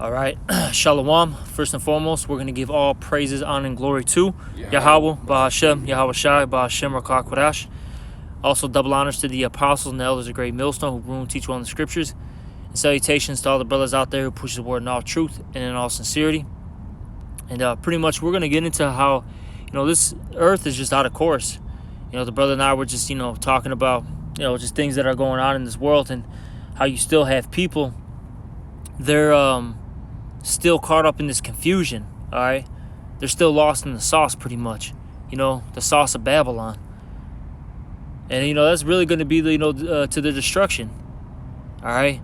All right, Shalom. First and foremost, we're going to give all praises, honor, and glory to Yahweh, Bahashem, Yahweh Shai, Bahashem, Rakah Kodash. Also, double honors to the apostles and the elders of Great Millstone who grew and teach well in the scriptures. And salutations to all the brothers out there who push the word in all truth and in all sincerity. And pretty much we're going to get into how, this earth is just out of course. The brother and I were just, talking about, just things that are going on in this world and how you still have people. They're still caught up in this confusion, all right? They're still lost in the sauce pretty much, the sauce of Babylon. And, that's really going to be, to their destruction, all right?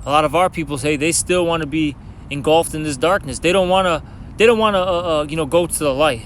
A lot of our people say they still want to be engulfed in this darkness. They don't want to, go to the light,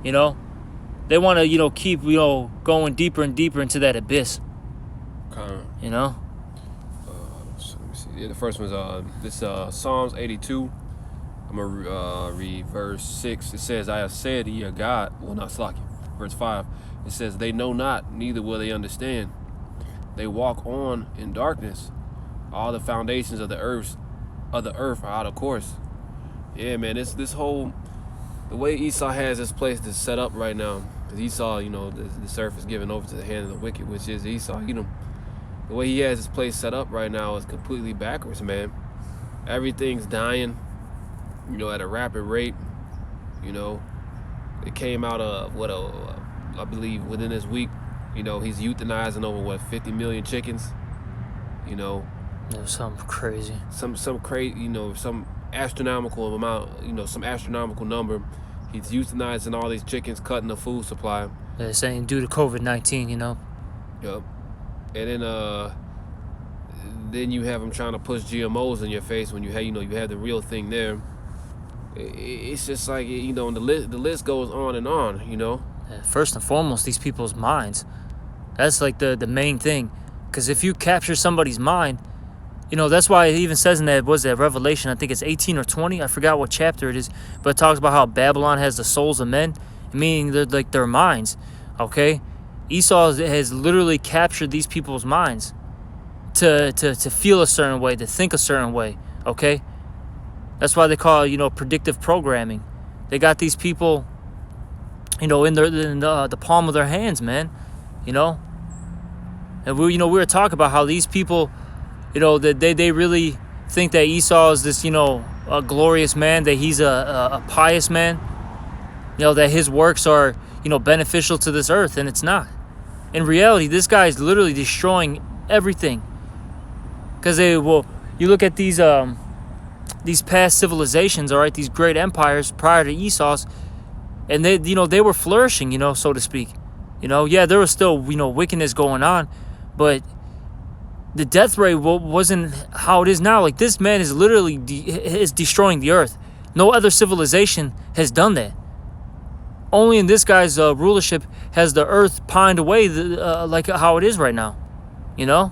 They want to, keep, going deeper and deeper into that abyss, Yeah, the first one's this Psalms 82. I'm gonna read verse 6. It says, "I have said, ye are God." Well, not Slaki. Verse 5. It says, "They know not, neither will they understand. They walk on in darkness. All the foundations of the earth are out of course." Yeah, man. This whole the way Esau has this place to set up right now, because Esau, this earth is given over to the hand of the wicked, which is Esau. The way he has his place set up right now is completely backwards, man. Everything's dying, at a rapid rate. It came out of I believe within this week, he's euthanizing over 50 million chickens. It was something crazy. Some crazy, some astronomical amount, some astronomical number. He's euthanizing all these chickens, cutting the food supply. They're saying due to COVID-19, Yep. And then you have them trying to push GMOs in your face when you have the real thing there. It's just like, and the list goes on and on, First and foremost, these people's minds. That's like the main thing. Because if you capture somebody's mind, that's why it even says in that Revelation, I think it's 18 or 20, I forgot what chapter it is, but it talks about how Babylon has the souls of men, meaning they're like their minds, okay? Esau has literally captured these people's minds to feel a certain way, to think a certain way, okay? That's why they call it, predictive programming. They got these people, in the palm of their hands, man, And we were talking about how these people, that they really think that Esau is this, a glorious man, that he's a pious man, that his works are, beneficial to this earth, and it's not. In reality, this guy is literally destroying everything. Because you look at these past civilizations, all right, these great empires prior to Esau's, and they were flourishing, so to speak. Yeah, there was still, wickedness going on, but the death rate wasn't how it is now. Like, this man is literally is destroying the earth. No other civilization has done that. Only in this guy's rulership has the earth pined away like how it is right now, And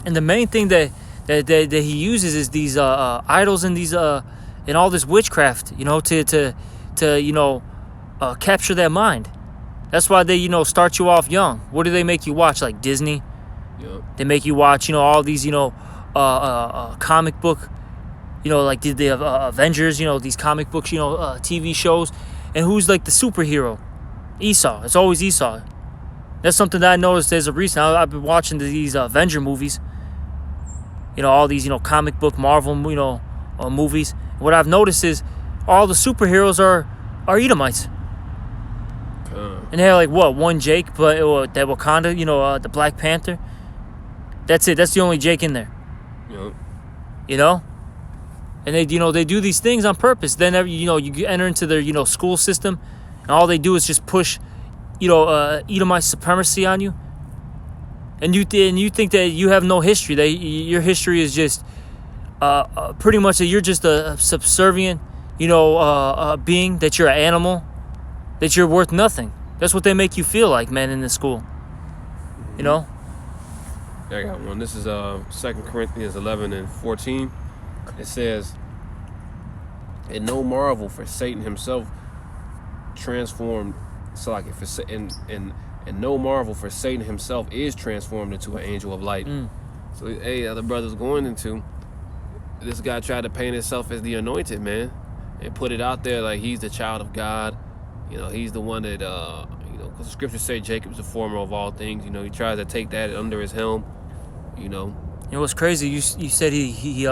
the main thing that he uses is these idols and these and all this witchcraft, to capture that mind. That's why they start you off young. What do they make you watch? Like Disney. Yep. They make you watch all these comic book. Like the Avengers, these comic books, TV shows. And who's like the superhero? Esau. It's always Esau. That's something that I noticed as of recent. I've been watching these Avenger movies. All these, comic book Marvel, movies. What I've noticed is all the superheroes are Edomites. And they're like, one Jake, but that Wakanda, the Black Panther. That's it. That's the only Jake in there. Yep. And they do these things on purpose. Then you enter into their school system, and all they do is just push, Edomite supremacy on you. And you think that you have no history. That your history is just pretty much that you're just a subservient, being. That you're an animal. That you're worth nothing. That's what they make you feel like, man, in the school. I got one. This is 2 Corinthians 11 and 14. It says, "And no marvel, for Satan himself transformed." So like, and no marvel, for Satan himself is transformed into an angel of light. So, hey, other brothers going into, this guy tried to paint himself as the anointed man and put it out there like he's the child of God. He's the one that, because the scriptures say Jacob's the former of all things. He tries to take that under his helm, You know what's crazy? You said he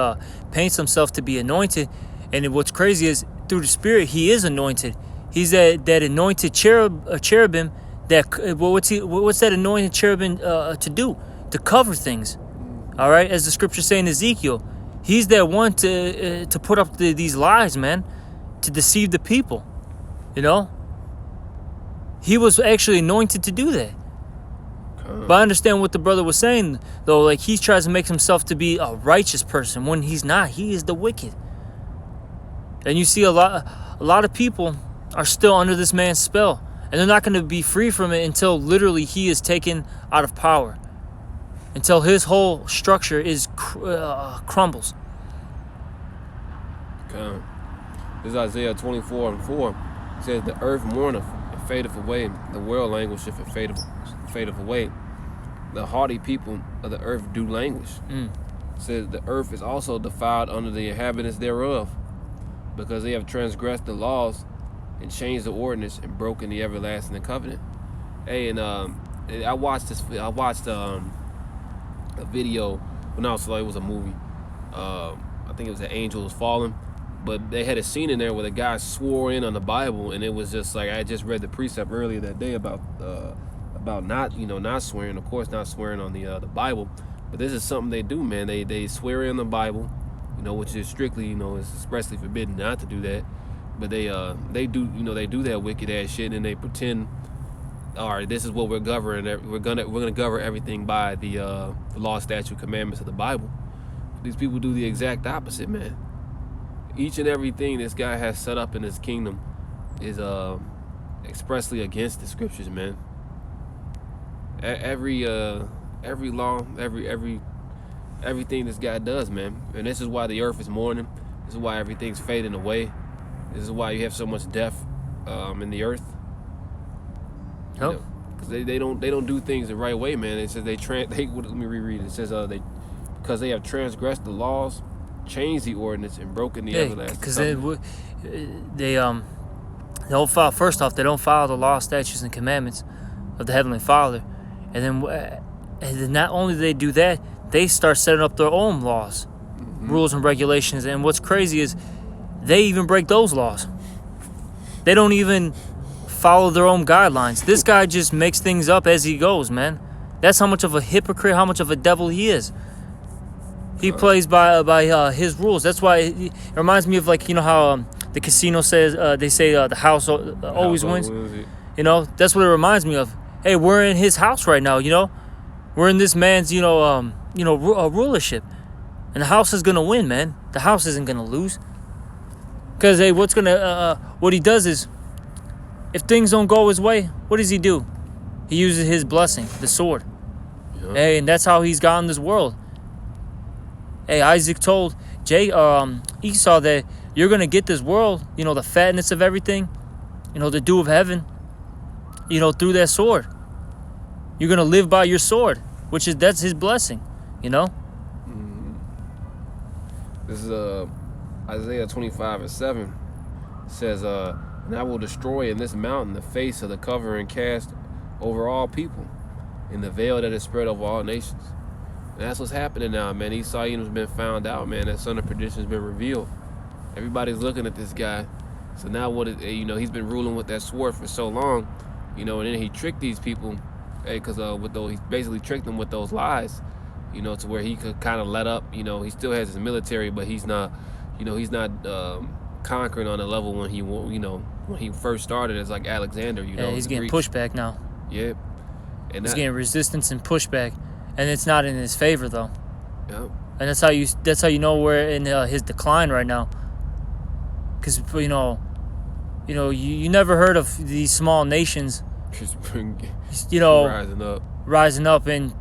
paints himself to be anointed, and what's crazy is through the Spirit he is anointed. He's that anointed cherubim. What's that anointed cherubim to do? To cover things. All right, as the scriptures say in Ezekiel, he's that one to put up these lies, man, to deceive the people. He was actually anointed to do that. But I understand what the brother was saying, though. Like, he tries to make himself to be a righteous person when he's not. He is the wicked. And you see a lot of people are still under this man's spell, and they're not going to be free from it until literally he is taken out of power, until his whole structure is crumbles. Okay. This is Isaiah 24:4. It says, "The earth mourneth and fadeth away; the world languisheth and fadeth away. The haughty people of the earth do languish." It says, "The earth is also defiled under the inhabitants thereof, because they have transgressed the laws and changed the ordinance and broken the everlasting covenant." Hey, and I watched a video when I was like, it was a movie. I think it was The Angel Was Fallen, but they had a scene in there where the guy swore in on the Bible, and it was just like, I just read the precept earlier that day about not swearing, of course, not swearing on the Bible, but this is something they do, man. They swear in the Bible, which is strictly, is expressly forbidden not to do that. But they do that wicked ass shit, and they pretend, all right, this is what we're governing. We're gonna govern everything by the law, statute, commandments of the Bible. These people do the exact opposite, man. Each and everything this guy has set up in his kingdom is expressly against the scriptures, man. Every law, everything this guy does, man. And this is why the earth is mourning. This is why everything's fading away. This is why you have so much death in the earth. Because they don't do things the right way, man. It says let me reread it. It says because they have transgressed the laws, changed the ordinance, and broken the everlasting covenant. Because they don't follow. First off, they don't follow the law, statutes, and commandments of the Heavenly Father, and then not only do they do that, they start setting up their own laws, rules, and regulations. And what's crazy is they even break those laws. They don't even follow their own guidelines. This guy just makes things up as he goes, man. That's how much of a hypocrite, how much of a devil he is. He plays by his rules. That's why it reminds me of, like, how the casino says, they say the house always wins. That's what it reminds me of. Hey, we're in his house right now. We're in this man's rulership, and the house is gonna win, man. The house isn't gonna lose. Because hey, what he does is, if things don't go his way, what does he do? He uses his blessing, the sword. Yeah. Hey, and that's how he's gotten this world. Hey, Isaac told Esau that you're going to get this world, the fatness of everything, the dew of heaven, through that sword. You're going to live by your sword, that's his blessing, This is Isaiah 25:7. It says, "And I will destroy in this mountain the face of the covering cast over all people, in the veil that is spread over all nations." And that's what's happening now, man. Esau has been found out, man. That son of perdition has been revealed. Everybody's looking at this guy. So now he's been ruling with that sword for so long, and then he tricked these people, because he basically tricked them with those lies, to where he could kind of let up. He still has his military, but he's not, conquering on a level when he first started as like Alexander. He's getting pushback now. Yeah, and he's getting resistance and pushback. And it's not in his favor, though. Yep. And that's how you know we're in his decline right now. Because you never heard of these small nations, rising up and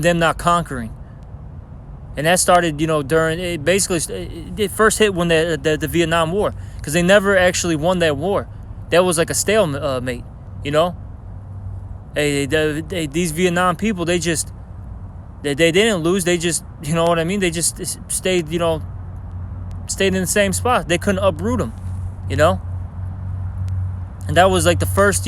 them not conquering. And that started, during it first hit when the Vietnam War, because they never actually won that war. That was like a stalemate, Hey, these Vietnam people, they just They didn't lose. They just, you know what I mean? They just stayed, stayed in the same spot. They couldn't uproot them, you know? And that was like the first,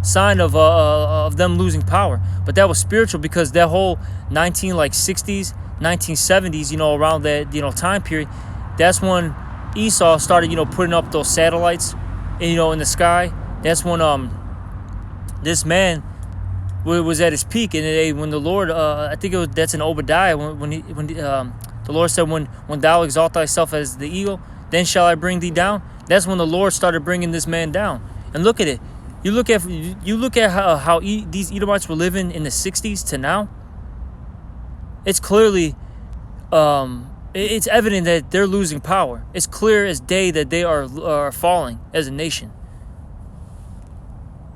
sign of them losing power. But that was spiritual, because that whole 60s, 1970s, around that, time period, that's when Esau started, putting up those satellites, in the sky. That's when this man was at his peak, and when the Lord, I think that's in Obadiah, when the Lord said, when thou exalt thyself as the eagle, then shall I bring thee down. That's when the Lord started bringing this man down. And look at it. You look at how these Edomites were living in the 60s to now. It's clearly, it's evident that they're losing power. It's clear as day that they are falling as a nation.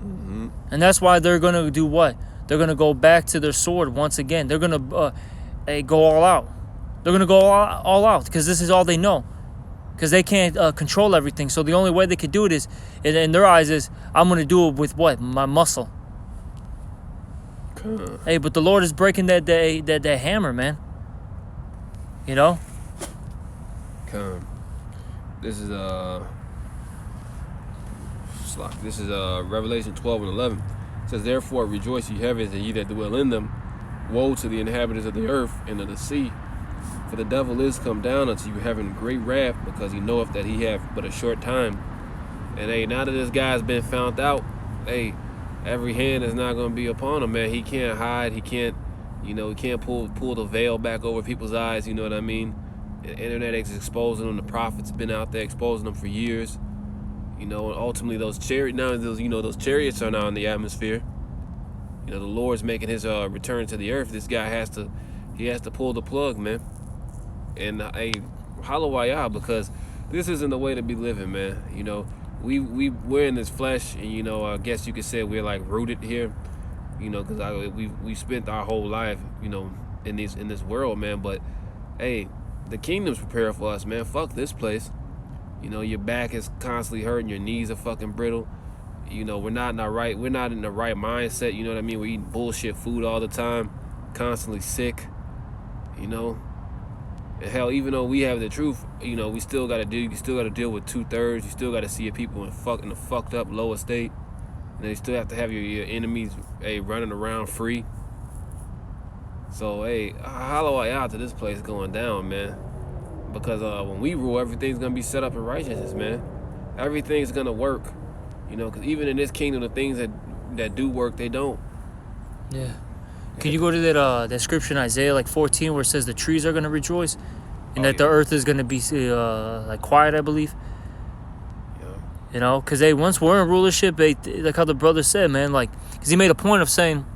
Mm-hmm. And that's why they're going to do what? They're going to go back to their sword once again. They're going to go all out. They're going to go all out, because this is all they know. Because they can't control everything. So the only way they could do it is, in their eyes, is I'm going to do it with what? My muscle. Hey, but the Lord is breaking that hammer, man. This is Revelation 12:11. It says, therefore rejoice, ye heavens, and ye that dwell in them. Woe to the inhabitants of the earth and of the sea. For the devil is come down unto you, having great wrath, because he knoweth that he hath but a short time. And hey, now that this guy's been found out, hey, every hand is not going to be upon him, man. He can't hide. He can't, he can't pull the veil back over people's eyes. You know what I mean? The internet is exposing them. The prophets have been out there exposing them for years. And ultimately those chariots are now in the atmosphere. The Lord's making his return to the earth. This guy has to pull the plug, man. And hallelujah, because this isn't the way to be living, man. We're in this flesh, and I guess you could say we're like rooted here, because we spent our whole life, in this world, man. But hey, the kingdom's prepared for us, man. Fuck this place. Your back is constantly hurting, your knees are fucking brittle. We're not in the right mindset. You know what I mean? We're eating bullshit food all the time, constantly sick. Hell, even though we have the truth, we still gotta deal with 2/3. You still gotta see your people in a fucked up lower state. And you still have to have your enemies running around free. So hallelujah to this place going down, man. Because when we rule, everything's gonna be set up in righteousness, man. Everything's gonna work. Because even in this kingdom, the things that do work, they don't. Yeah. Can you go to that scripture in Isaiah 14 where it says the trees are going to rejoice, and the earth is going to be quiet, I believe? Yeah. Because once we're in rulership, like how the brother said, man, because he made a point of saying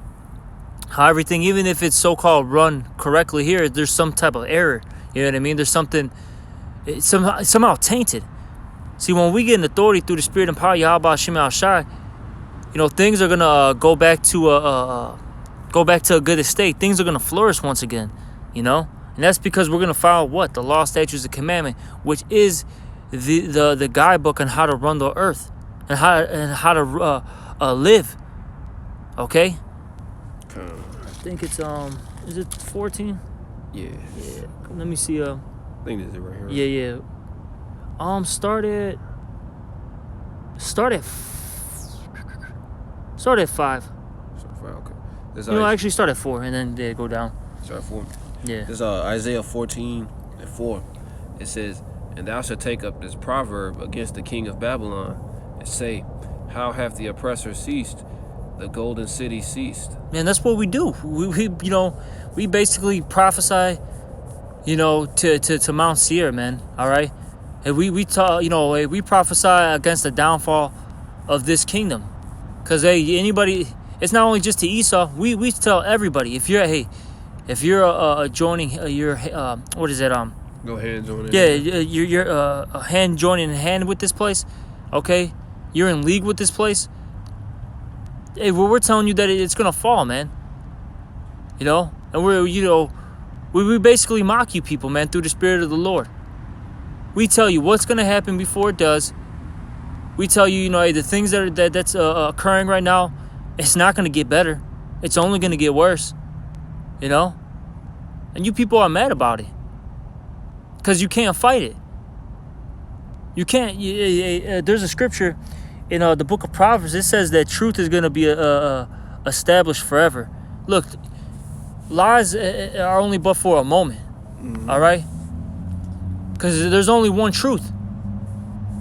how everything, even if it's so-called run correctly here, there's some type of error. You know what I mean? There's something, it's somehow tainted. See, when we get an authority through the Spirit and power, Yahweh Hashem Al Shai, things are going to go back to a good estate. Things are going to flourish once again, And that's because we're going to follow what? The law, statutes, and commandment, which is the guidebook on how to run the earth and how to live. Okay? I think it's is it 14? Yeah. Let me see. I think this is it right here. Yeah. Start at 5. Okay. Actually start at 4 and then they go down. Start at 4. Yeah. This Isaiah 14:4. It says, and thou shalt take up this proverb against the king of Babylon, and say, how hath the oppressor ceased? The golden city ceased. Man, that's what we do. We basically prophesy, to Mount Seir, man. All right. And we prophesy against the downfall of this kingdom. Because anybody, it's not only just to Esau. We tell everybody, if you're joining what is it? Go ahead and join in. Yeah, you're a hand joining hand with this place. Okay, you're in league with this place. Hey, we're telling you that it's gonna fall, man. And we basically mock you people, man, through the Spirit of the Lord. We tell you what's gonna happen before it does. We tell you, the things that's occurring right now, it's not gonna get better. It's only gonna get worse. And you people are mad about it. Because you can't fight it. You can't. There's a scripture in the book of Proverbs. It says that truth is going to be established forever. Look, lies are only but for a moment. All right? Because there's only one truth.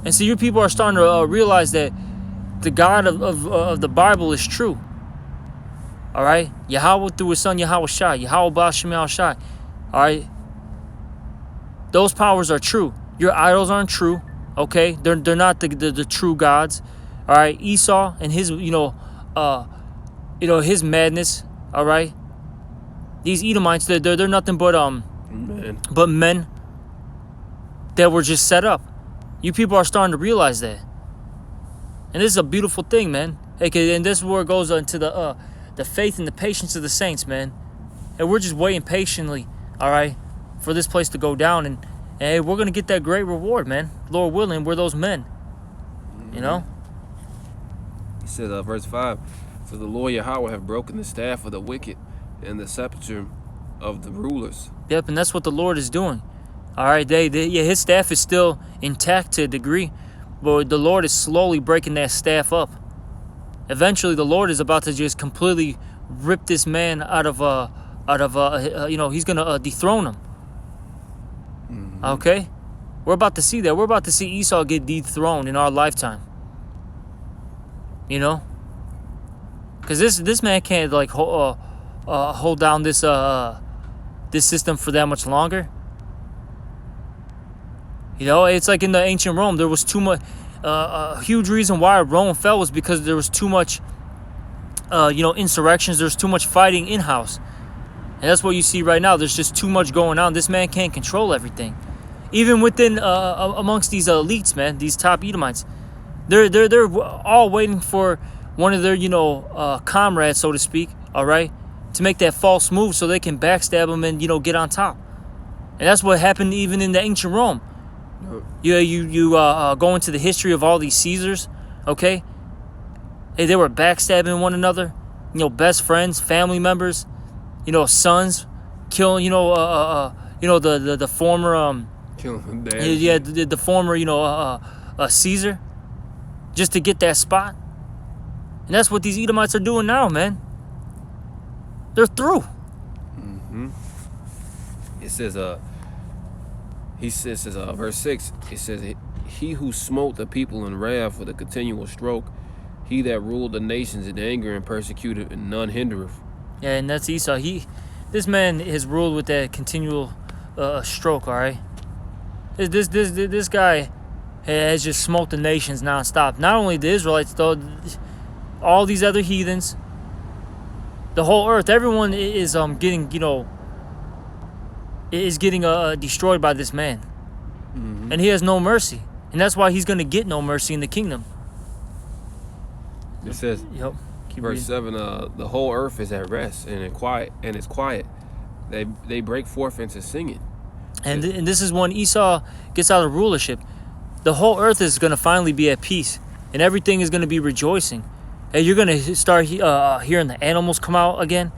And so you people are starting to realize that the God of the Bible is true. All right? Yahweh through his son Yahweh Shai. Yahweh Ba'ashem Yahweh Shai. All right? Those powers are true. Your idols aren't true. Okay? They're not the true gods. All right? Esau and his, his madness. All right? These Edomites, they're nothing but men that were just set up. You people are starting to realize that. And this is a beautiful thing, man. Okay, and this is where it goes into the faith and the patience of the saints, man. And we're just waiting patiently, all right, for this place to go down. And hey, we're going to get that great reward, man. Lord willing, we're those men. You know? He says, verse 5, "For the Lord Yahweh have broken the staff of the wicked and the scepter of the rulers." Yep, and that's what the Lord is doing. All right, his staff is still intact to a degree, but the Lord is slowly breaking that staff up. Eventually, the Lord is about to just completely rip this man out of he's gonna dethrone him. Okay, we're about to see that. We're about to see Esau get dethroned in our lifetime. You know, because this man can't like hold down this system for that much longer. You know, it's like in the ancient Rome, there was too much. A huge reason why Rome fell was because there was too much, insurrections. There's too much fighting in-house. And that's what you see right now. There's just too much going on. This man can't control everything. Even within, amongst these elites, man, these top Edomites, they're all waiting for one of their, comrades, so to speak, all right, to make that false move so they can backstab him and, get on top. And that's what happened even in the ancient Rome. You go into the history of all these Caesars, okay? Hey, they were backstabbing one another, best friends, family members, sons, killing, the former, Killing dad. yeah, the former, Caesar, just to get that spot. And that's what these Edomites are doing now, man. They're through. It says, verse 6, it says, "He who smote the people in wrath with a continual stroke, he that ruled the nations in anger and persecuted, and none hindereth." Yeah, and that's Esau. This man has ruled with that continual stroke, all right? This guy has just smoked the nations nonstop. Not only the Israelites, though, all these other heathens, the whole earth, everyone is getting, destroyed by this man. And he has no mercy. And that's why he's going to get no mercy in the kingdom. It says, verse 7, "The whole earth is at rest and it's quiet. They break forth into singing." And this is when Esau gets out of rulership. The whole earth is going to finally be at peace. And everything is going to be rejoicing. And you're going to start hearing the animals come out again.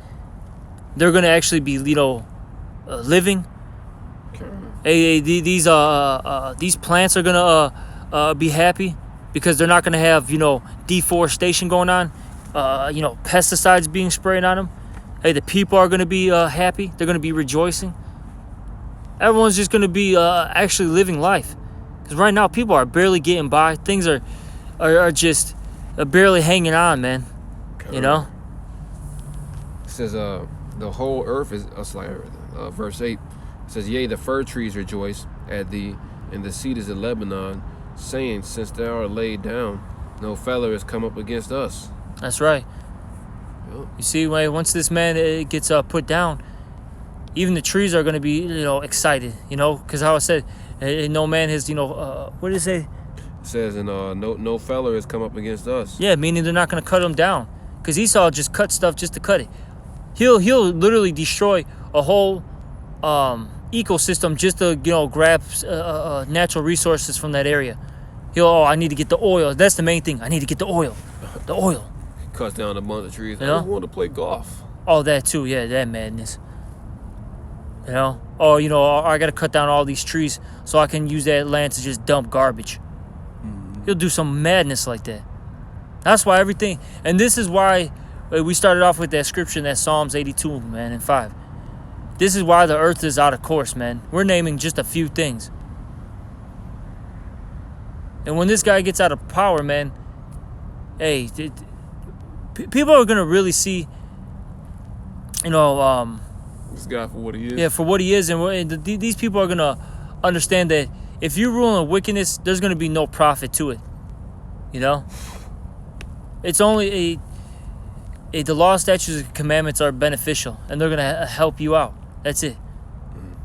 They're going to actually be, living. Hey, these plants are gonna be happy because they're not gonna have deforestation going on, pesticides being sprayed on them. Hey, the people are gonna be happy. They're gonna be rejoicing. Everyone's just gonna be actually living life, because right now people are barely getting by. Things are just barely hanging on, man. It says the whole earth is verse 8. It says, "Yea, the fir trees rejoice at thee, and the cedars of Lebanon, saying, Since thou art laid down, no feller has come up against us." That's right. Yep. You see, once this man gets put down, even the trees are going to be, excited, because how I said, no man has, what did it say? It says, "And no feller has come up against us." Yeah, meaning they're not going to cut him down, because Esau just cut stuff just to cut it. He'll literally destroy a whole ecosystem just to grab natural resources from that area. I need to get the oil. That's the main thing. I need to get the oil. The oil. Cuts down a bunch of trees. I want to play golf. Oh, that too. Yeah, that madness. You know? Oh, you know, I got to cut down all these trees so I can use that land to just dump garbage. He'll do some madness like that. That's why everything, and this is why we started off with that scripture in that Psalms 82, man, and 5. This is why the earth is out of course, man. We're naming just a few things. And when this guy gets out of power, man, hey, people are going to really see, you know, this guy for what he is. yeah, for what he is. And these people are going to understand that if you rule in wickedness, there's going to be no profit to it. You know? It's only the law, statutes, and commandments are beneficial, and they're going to help you out. That's it.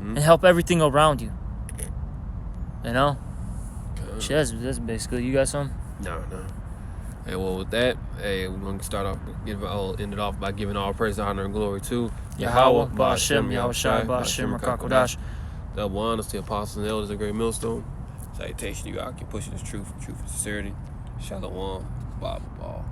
And help everything around you. You know? Shit, that's basically, you got something? No. Hey, well, with that, hey, we're going to start off, end it off by giving all praise, honor, and glory to Yahweh, Ba'ashem, Yahushai, Ba'ashem, Rakakodash. Double honors to the apostles and elders of Great Millstone. Salutation, you out, keep pushing this truth and sincerity. Shalom, Bible Ball.